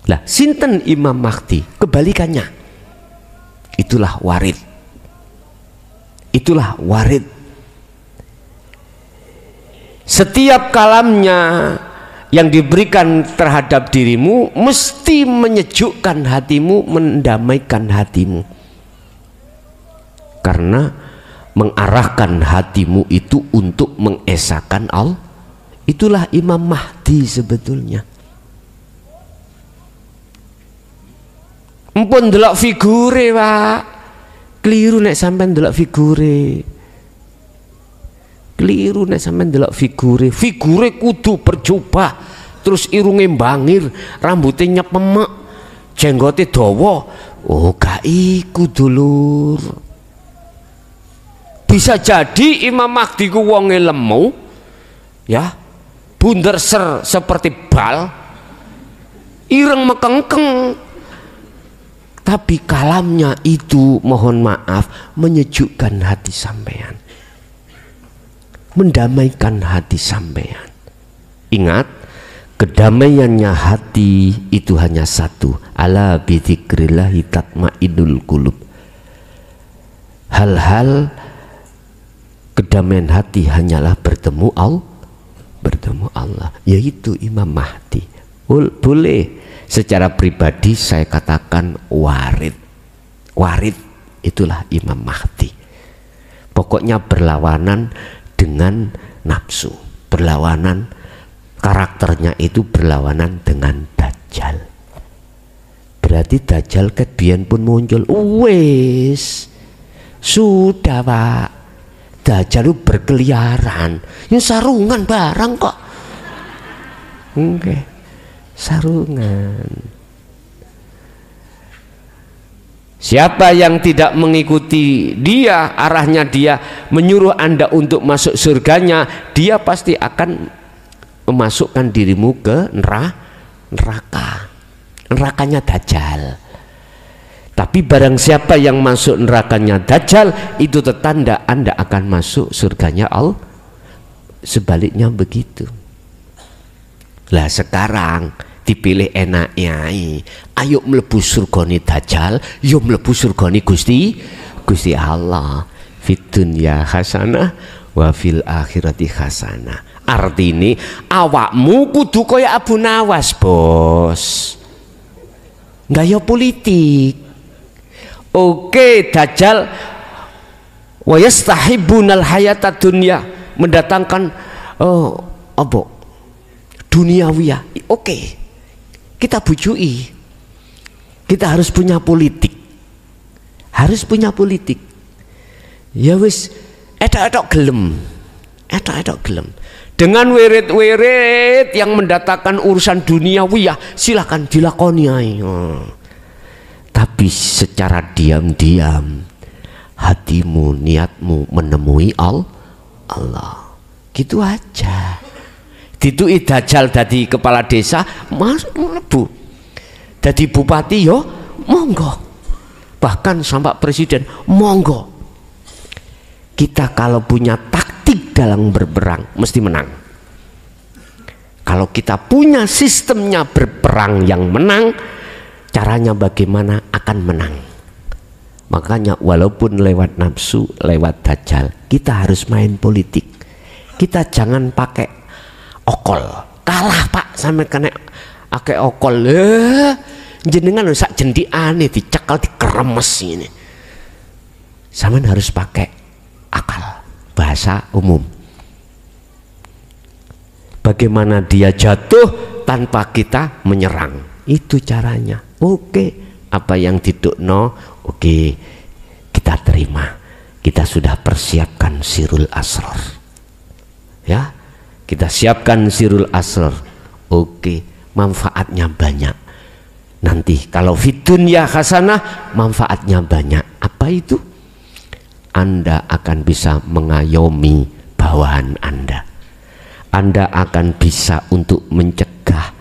Lah sinten Imam Mahdi? Kebalikannya. Itulah warid. Itulah warid. Setiap kalamnya yang diberikan terhadap dirimu mesti menyejukkan hatimu, mendamaikan hatimu. Karena mengarahkan hatimu itu untuk mengesahkan Allah. Itulah Imam Mahdi sebetulnya. Empun delok figure, Pak. Keliru nek sampean delok figure. Keliru nek sampean delok figure. Figure kudu berjubah, terus irunge bangir, rambutnya nyepemek, jenggote dawa. Oh, gak iku dulur. Bisa jadi Imam Mahdi ku wonge lemu, ya, bunder ser seperti bal, ireng mekengkeng. Tapi kalamnya itu mohon maaf menyejukkan hati sampean, mendamaikan hati sampean. Ingat, kedamaiannya hati itu hanya satu. Ala bidzikrillahi tatmainnul qulub. Hal-hal kedamaian hati hanyalah bertemu Allah, yaitu Imam Mahdi. Boleh secara pribadi saya katakan warid. Warid itulah Imam Mahdi. Pokoknya berlawanan dengan nafsu, berlawanan, karakternya itu berlawanan dengan Dajjal. Berarti Dajjal kebiyen pun muncul. Wes sudah, Pak. Dajjal itu berkeliaran, ya sarungan barang kok. Oke, sarungan. Siapa yang tidak mengikuti dia, arahnya dia menyuruh Anda untuk masuk surganya, dia pasti akan memasukkan dirimu ke neraka. Nerakanya Dajjal. Tapi barang siapa yang masuk nerakanya Dajjal, itu tertanda Anda akan masuk surganya Allah. Sebaliknya begitu. Lah sekarang dipilih enaknya, ayo mlebu surgane Dajjal, yo mlebu surgane Gusti Allah. Fid dunya hasanah wa fil akhirati hasanah. Artine awakmu kudu kaya Abu Nawas, Bos. Gaya politik. Oke, Dajjal wa yastahibbunal hayata dunya, mendatangkan apa? Duniawiyah. Oke. Kita bujui. Kita harus punya politik. Harus punya politik. Ya wis, etok-etok gelem. Etok-etok gelem. Dengan wirid-wirid yang mendatangkan urusan duniawiyah, silakan dilakoni ae. Tapi secara diam-diam hatimu, niatmu menemui Allah. Gitu aja. Ditui Dajjal dadi kepala desa, masuk mlebu. Dadi bupati yo monggo. Bahkan sampai presiden monggo. Kita kalau punya taktik dalam berperang mesti menang. Kalau kita punya sistemnya berperang yang menang, caranya bagaimana akan menang. Makanya walaupun lewat nafsu, lewat Dajjal, kita harus main politik. Kita jangan pakai okol. Kalah, Pak, sampai kena pakai okol. Jenengan sak jendiane dicekal, dikeremes ini. Sampean harus pakai akal, bahasa umum. Bagaimana dia jatuh tanpa kita menyerang. Itu caranya. Oke, apa yang didukno, oke, kita terima. Kita sudah persiapkan sirul asrar. Ya, kita siapkan sirul asrar. Oke, manfaatnya banyak. Nanti kalau fidunya hasanah, manfaatnya banyak. Apa itu? Anda akan bisa mengayomi bawahan Anda. Anda akan bisa untuk mencegah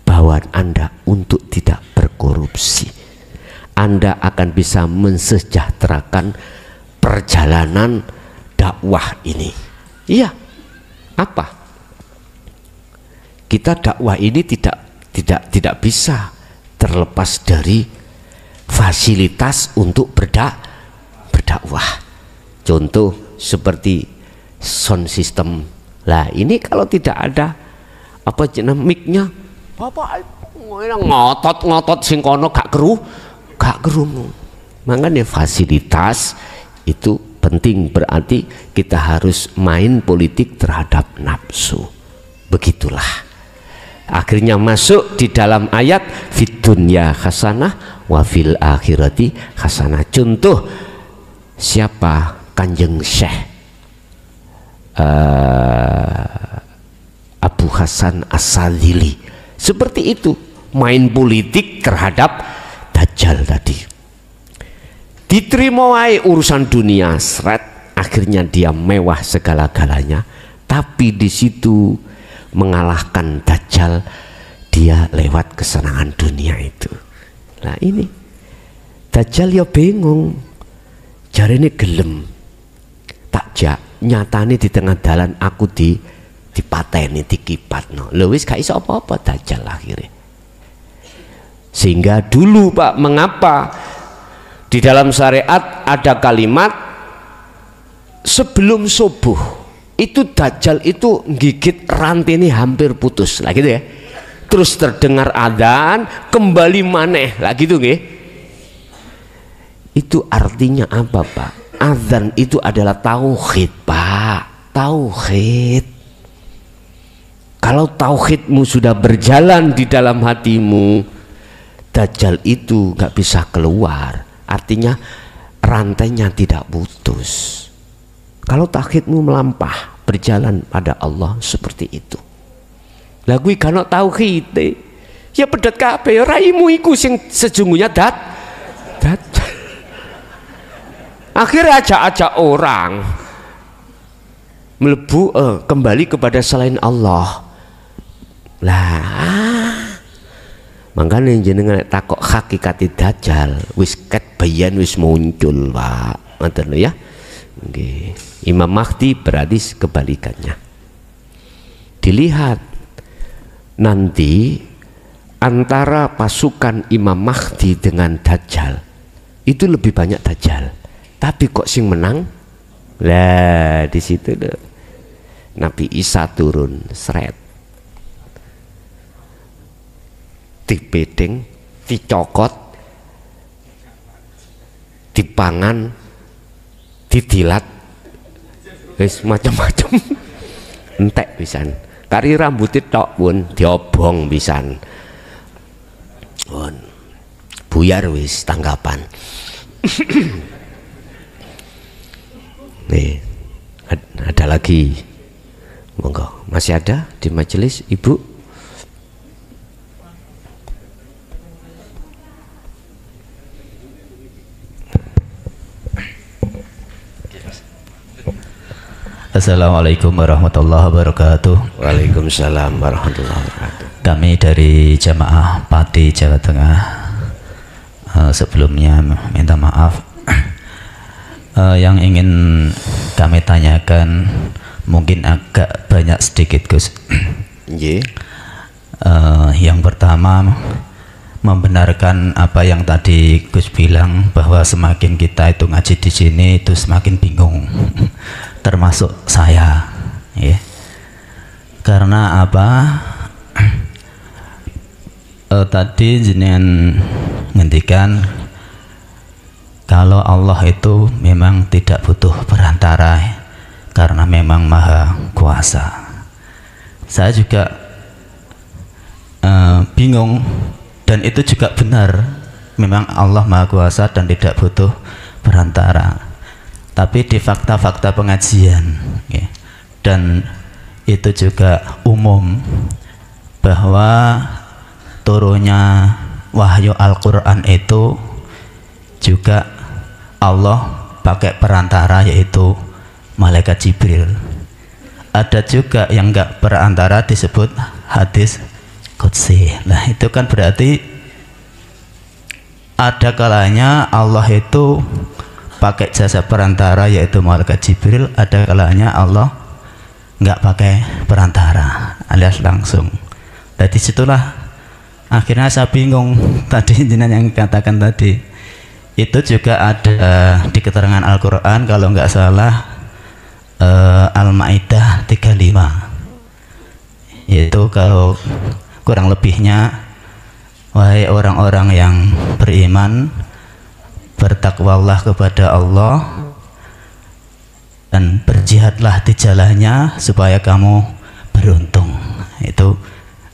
bawahan Anda untuk tidak berkorupsi. Anda akan bisa mensejahterakan perjalanan dakwah ini. Iya. Apa? Kita dakwah ini tidak bisa terlepas dari fasilitas untuk berdakwah. Contoh seperti sound system. Lah ini kalau tidak ada apa jeneng mic-nya, Bapak ngotot sing kono gak krungu. Makanya fasilitas itu penting, berarti kita harus main politik terhadap nafsu. Begitulah. Akhirnya masuk di dalam ayat fid dunya hasanah wa fil akhirati hasanah. Contoh siapa? Kanjeng Syekh Abu Hasan As-Sadzili. Seperti itu, main politik terhadap Dajjal tadi. Diterima wae urusan dunia, seret, akhirnya dia mewah segala-galanya, tapi di situ mengalahkan Dajjal, dia lewat kesenangan dunia itu. Nah ini Dajjal ya bingung, jarene gelem takjak nyatane di tengah dalan aku dipateni dikipatno. Lho wis gak iso apa-apa Dajjal akhirnya. Sehingga dulu Pak, mengapa di dalam syariat ada kalimat sebelum subuh itu Dajjal itu gigit rantai ini hampir putus lah gitu ya. Terus terdengar adzan kembali maneh lah gitu nggih. Itu artinya apa Pak? Adzan itu adalah tauhid Pak, tauhid. Kalau tauhidmu sudah berjalan di dalam hatimu, Dajjal itu gak bisa keluar. Artinya rantainya tidak putus. Kalau tauhidmu melampah berjalan pada Allah seperti itu. Lah kuwi kan tauhid ya pedot kabeh, raimu iku sing sejungguhnya Dajjal. Akhirnya ajak-ajak orang melebu kembali kepada selain Allah. Lah makanya jenengan takok hakikat Dajjal wis ket bayan wis muncul Pak, ngoten lho ya. Nggih. Imam Mahdi berarti kebalikannya. Dilihat nanti antara pasukan Imam Mahdi dengan Dajjal itu lebih banyak Dajjal. Tapi kok sing menang? Lah di situ deh. Nabi Isa turun seret. Dipedeng, dicokot, dipangan, didilat, wis macam-macam. Entek pisan. Kari rambutnya tok pun diobong pisan. Buyar wis tanggapan. Nih, ada lagi, monggo, masih ada di majelis Ibu? Assalamualaikum warahmatullahi wabarakatuh. Waalaikumsalam warahmatullahi wabarakatuh. Kami dari Jamaah Pati Jawa Tengah sebelumnya minta maaf. Yang ingin kami tanyakan mungkin agak banyak sedikit Gus. Yang pertama, membenarkan apa yang tadi Gus bilang bahwa semakin kita itu ngaji di sini itu semakin bingung, termasuk saya, ya. Karena apa? Tadi jenengan ngendikan kalau Allah itu memang tidak butuh perantara karena memang maha kuasa. Saya juga bingung, dan itu juga benar, memang Allah maha kuasa dan tidak butuh perantara. Tapi di fakta-fakta pengajian ya, dan itu juga umum bahwa turunnya wahyu Al-Quran itu juga Allah pakai perantara, yaitu malaikat Jibril. Ada juga yang enggak perantara, disebut hadis qudsi. Nah itu kan berarti ada kalanya Allah itu pakai jasa perantara, yaitu malaikat Jibril. Ada kalanya Allah enggak pakai perantara alias langsung. Dari situlah akhirnya saya bingung tadi jenengan yang katakan tadi itu juga ada di keterangan Al-Quran kalau nggak salah Al-Ma'idah 35, yaitu kalau kurang lebihnya, wahai orang-orang yang beriman, bertakwalah kepada Allah dan berjihadlah di jalannya supaya kamu beruntung. Itu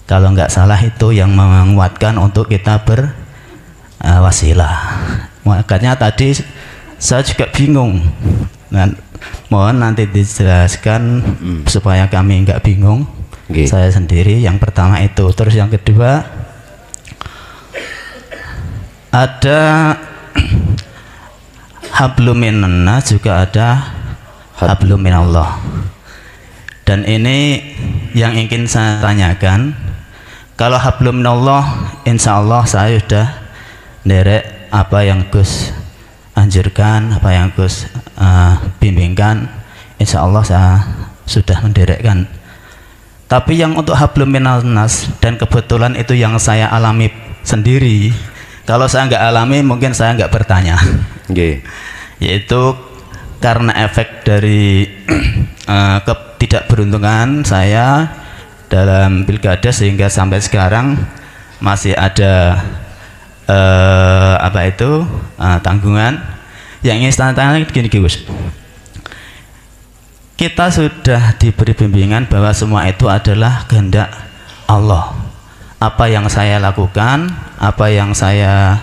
kalau nggak salah itu yang menguatkan untuk kita berwasilah. Makanya tadi saya juga bingung. Mohon nanti dijelaskan supaya kami nggak bingung. Saya sendiri yang pertama itu. Terus yang kedua ada hablum minannas, juga ada hablum minallah. Dan ini yang ingin saya tanyakan. Kalau hablum minallah, insya Allah saya sudah derek apa yang Gus anjurkan, apa yang Gus bimbingkan, insya Allah saya sudah menderekkan. Tapi yang untuk hablum minannas, dan kebetulan itu yang saya alami sendiri, kalau saya nggak alami mungkin saya nggak bertanya. Yaitu karena efek dari ketidakberuntungan saya dalam pilkada sehingga sampai sekarang masih ada tanggungan. Yang ingin saya tanya gini Gus, kita sudah diberi bimbingan bahwa semua itu adalah kehendak Allah. Apa yang saya lakukan, apa yang saya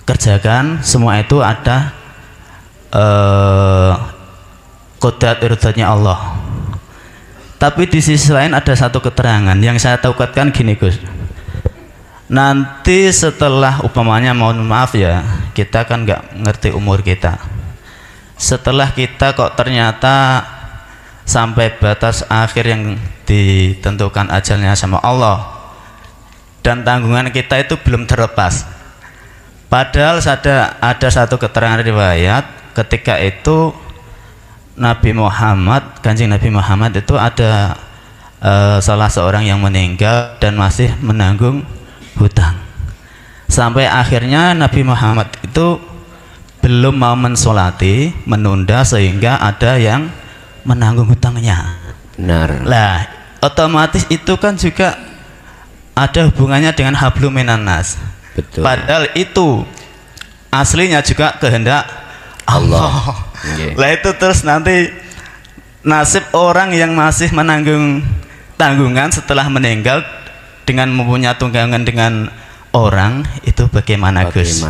kerjakan, semua itu ada qodrat irodatnya Allah. Tapi di sisi lain ada satu keterangan yang saya takutkan gini Gus, nanti setelah umpamanya, mohon maaf ya, kita kan nggak ngerti umur kita, setelah kita kok ternyata sampai batas akhir yang ditentukan ajalnya sama Allah dan tanggungan kita itu belum terlepas, padahal ada satu keterangan riwayat ketika itu Nabi Muhammad, Kanjeng Nabi Muhammad itu ada salah seorang yang meninggal dan masih menanggung hutang, sampai akhirnya Nabi Muhammad itu belum mau mensolati, menunda sehingga ada yang menanggung hutangnya. Benar. Lah, otomatis itu kan juga ada hubungannya dengan hablum minannas. Betul. Padahal itu aslinya juga kehendak Allah. Lah itu terus nanti nasib orang yang masih menanggung tanggungan setelah meninggal dengan mempunyai tunggangan dengan orang itu bagaimana Gus?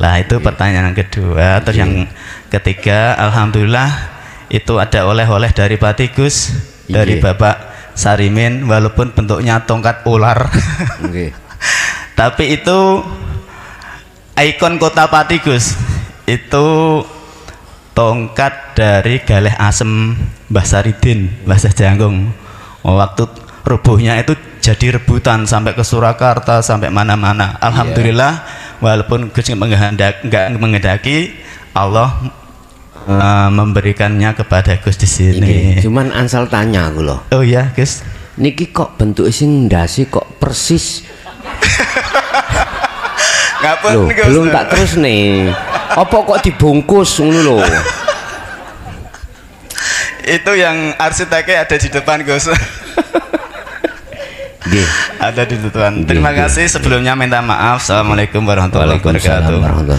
Lah itu pertanyaan kedua. Terus yang ketiga, alhamdulillah itu ada oleh-oleh dari Pati Gus, dari Bapak Sarimin, walaupun bentuknya tongkat ular. Tapi itu ikon kota Pati Gus, itu tongkat dari Galeh Asem Mbah Saridin, Mbah Janggung. Waktu rubuhnya itu jadi rebutan sampai ke Surakarta, sampai mana-mana. Alhamdulillah, walaupun Gus nggak menghendaki, Allah memberikannya kepada Gus di sini. Cuman ansal tanya aku loh. Oh iya Gus. Niki kok bentuk sing ndasi kok persis. Loh, belum tak terus nih. Apa kok dibungkus ngono lho? Itu yang arsiteknya ada di depan Gus. Ada di depan. Terima kasih sebelumnya, minta maaf. Assalamualaikum warahmatullahi wabarakatuh.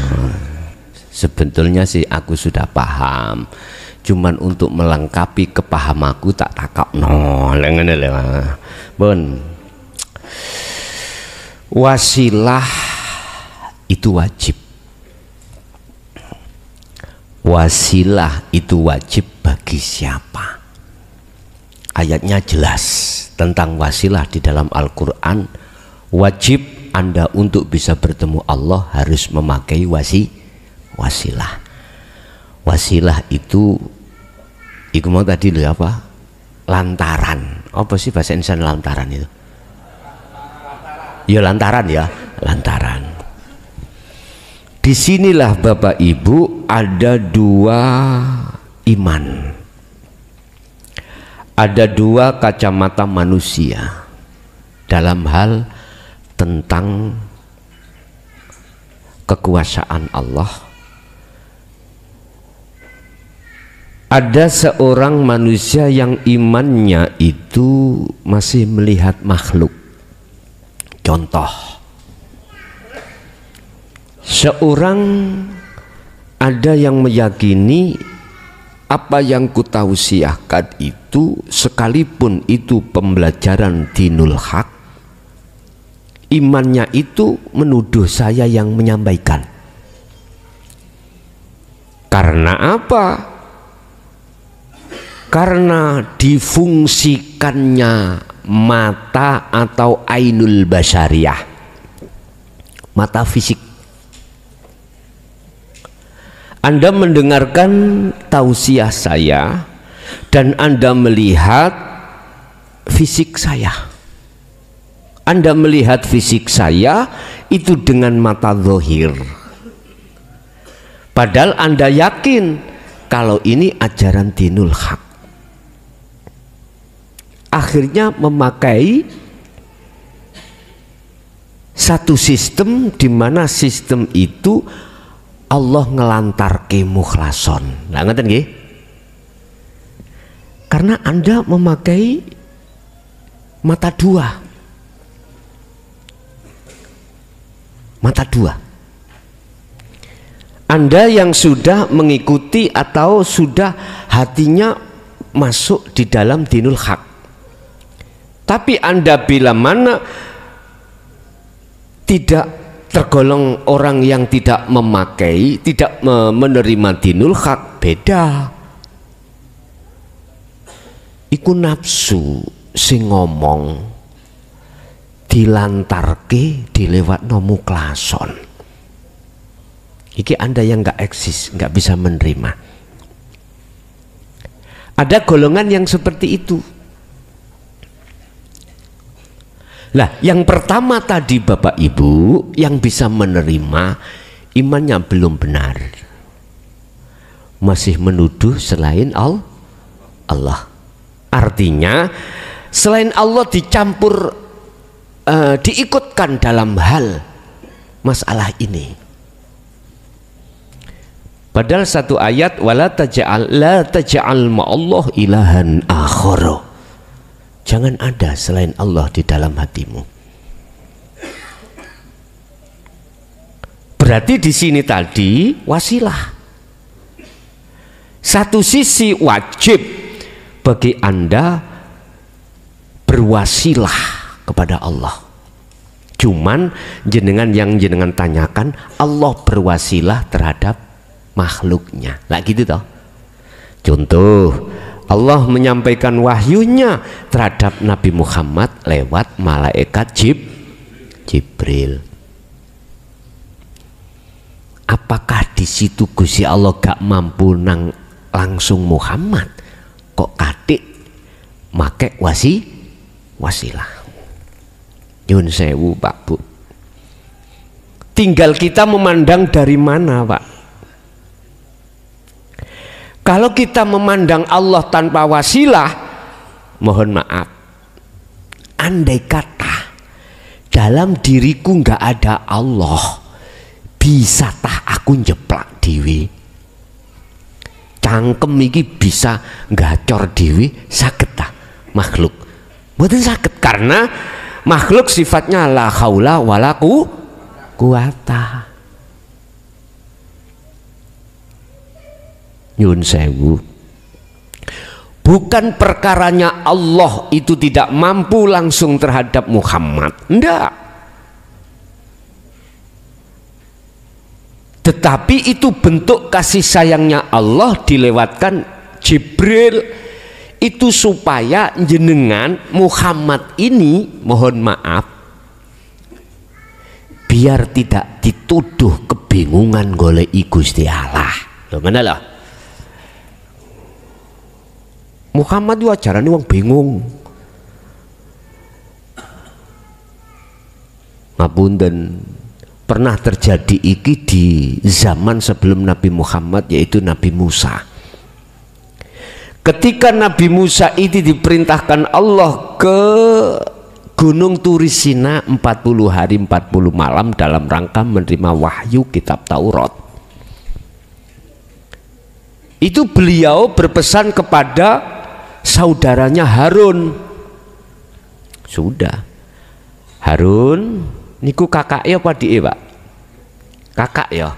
Sebetulnya sih aku sudah paham, cuman untuk melengkapi kepahamaku tak takak ngene lho. Bon. Wasilah itu wajib. Wasilah itu wajib bagi siapa? Ayatnya jelas tentang wasilah di dalam Al-Quran. Wajib Anda untuk bisa bertemu Allah harus memakai wasilah. Wasilah itu mau tadi loh apa? Lantaran. Apa sih bahasa Indonesia lantaran itu? Ya lantaran ya, lantaran. Disinilah Bapak Ibu ada dua iman. Ada dua kacamata manusia. dalam hal tentang kekuasaan Allah. Ada seorang manusia yang imannya itu masih melihat makhluk. Contoh, seorang ada yang meyakini apa yang kutausiahkan itu, sekalipun itu pembelajaran dinul haq, imannya itu menuduh saya yang menyampaikan. Karena apa? Karena difungsikannya mata atau ainul basyariyah, mata fisik. Anda mendengarkan tausiah saya dan Anda melihat fisik saya. Anda melihat fisik saya itu dengan mata zahir. Padahal Anda yakin kalau ini ajaran dinul haq. Akhirnya memakai satu sistem di mana sistem itu Allah ngelantarke mukhlason. Lah ngoten nggih? Karena Anda memakai mata dua. Mata dua. Anda yang sudah mengikuti atau sudah hatinya masuk di dalam dinul haq. Tapi Anda bila mana tidak tergolong orang yang tidak memakai, tidak menerima dinul haq, beda. Iku nafsu sing ngomong dilantarke dilewatno mukhlason. Iki Anda yang nggak eksis, nggak bisa menerima. Ada golongan yang seperti itu. Lah, yang pertama tadi Bapak Ibu yang bisa menerima imannya belum benar, masih menuduh selain Allah. Artinya selain Allah dicampur, diikutkan dalam hal masalah ini. Padahal satu ayat, wala taj'al la taj'al ma'allah ilahan akhara. Jangan ada selain Allah di dalam hatimu. Berarti di sini tadi wasilah. Satu sisi wajib bagi Anda berwasilah kepada Allah. Cuman jenengan yang jenengan tanyakan, Allah berwasilah terhadap makhluknya. Lah gitu toh. Contoh, Allah menyampaikan wahyunya terhadap Nabi Muhammad lewat malaikat Jibril. Apakah di situ Gusti Allah gak mampu nang langsung Muhammad, kok katik make wasilah? Nyun sewu Pak Bu. Tinggal kita memandang dari mana Pak. Kalau kita memandang Allah tanpa wasilah, mohon maaf, andai kata dalam diriku nggak ada Allah, bisa tah aku njeplak dewi, cangkem iki bisa gacor dewi, saged tah makhluk? Mboten saged, karena makhluk sifatnya la haula wala quwata. Nyun sewu, bukan perkaranya Allah itu tidak mampu langsung terhadap Muhammad, enggak, tetapi itu bentuk kasih sayangnya Allah dilewatkan Jibril itu supaya jenengan Muhammad ini, mohon maaf, biar tidak dituduh kebingungan goleki Gusti Allah. Lho ngene lho. Muhammad itu ajarannya wong bingung. Ngapunten, pernah terjadi iki di zaman sebelum Nabi Muhammad, yaitu Nabi Musa. Ketika Nabi Musa itu diperintahkan Allah ke Gunung Turisina 40 hari 40 malam dalam rangka menerima wahyu kitab Taurat. Itu beliau berpesan kepada saudaranya Harun. Sudah, Harun niku kakaknya apa dik Pak? Kakak ya.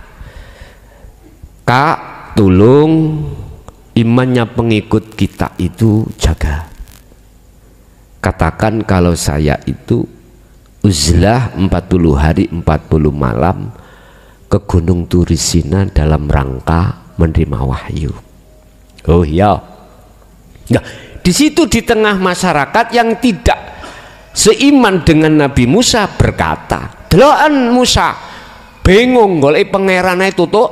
Kak, tolong imannya pengikut kita itu jaga. Katakan kalau saya itu uzlah 40 hari 40 malam ke Gunung Turisina dalam rangka menerima wahyu. Oh iya. Nah, di situ di tengah masyarakat yang tidak seiman dengan Nabi Musa berkata, "Deloken Musa bingung golek pangerane tutuk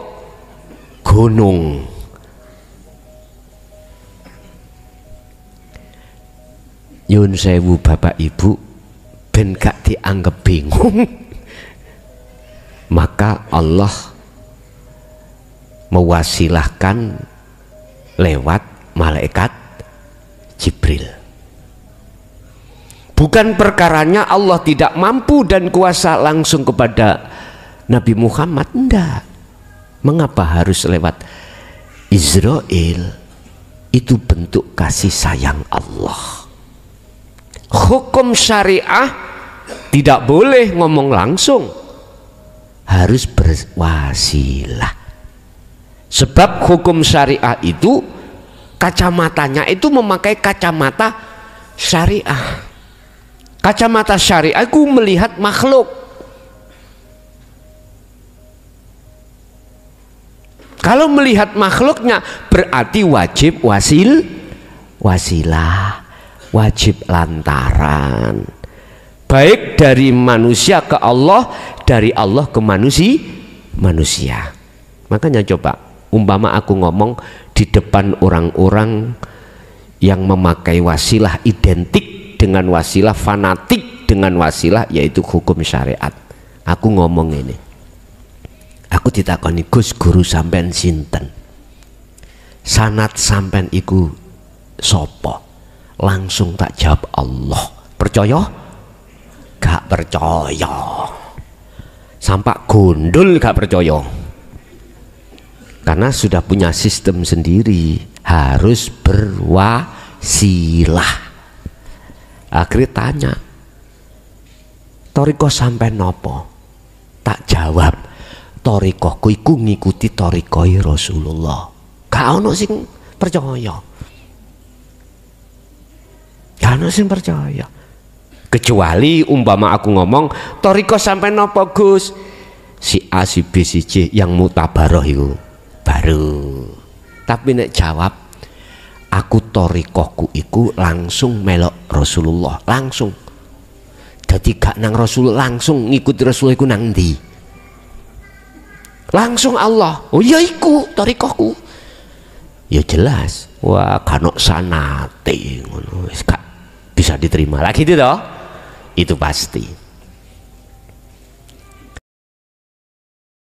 gunung." Nyun sewu Bapak Ibu, ben gak dianggap bingung, maka Allah mewasilahkan lewat malaikat Jibril. Bukan perkaranya Allah tidak mampu dan kuasa langsung kepada Nabi Muhammad, enggak. Mengapa harus lewat Israel? Itu bentuk kasih sayang Allah. Hukum syariah tidak boleh ngomong langsung, harus berwasilah. Sebab hukum syariah itu kacamatanya itu memakai kacamata syariah. Kacamata syariah itu melihat makhluk. Kalau melihat makhluknya berarti wajib wasilah, wajib lantaran, baik dari manusia ke Allah, dari Allah ke manusia. Makanya coba umpama aku ngomong di depan orang-orang yang memakai wasilah identik dengan wasilah, fanatik dengan wasilah, yaitu hukum syariat. Aku ngomong ini, aku ditakoni, Gus, guru sampean sinten? Sanat sampean iku sopo? Langsung tak jawab Allah. Percaya? Gak percaya. Sampak gondol gak percaya. Karena sudah punya sistem sendiri, harus berwasilah. Akhirnya tanya, toriko sampai nopo? Tak jawab, torikoku iku ngikuti torikoi Rasulullah. Gak ono sing percaya. Karena sing percaya. Kecuali umpama aku ngomong toriko sampai nopo Gus? Si A, si B, si C yang mutabaroh itu baru. Tapi nek jawab aku torikoku iku langsung melok Rasulullah, langsung. Jadi gak nang Rasul, langsung ngikuti Rasul iku nang ndi? Langsung Allah. Oh iya iku torikoku. Ya jelas. Wah, kanok sanate ngono wis gak bisa diterima lagi itu toh, itu pasti.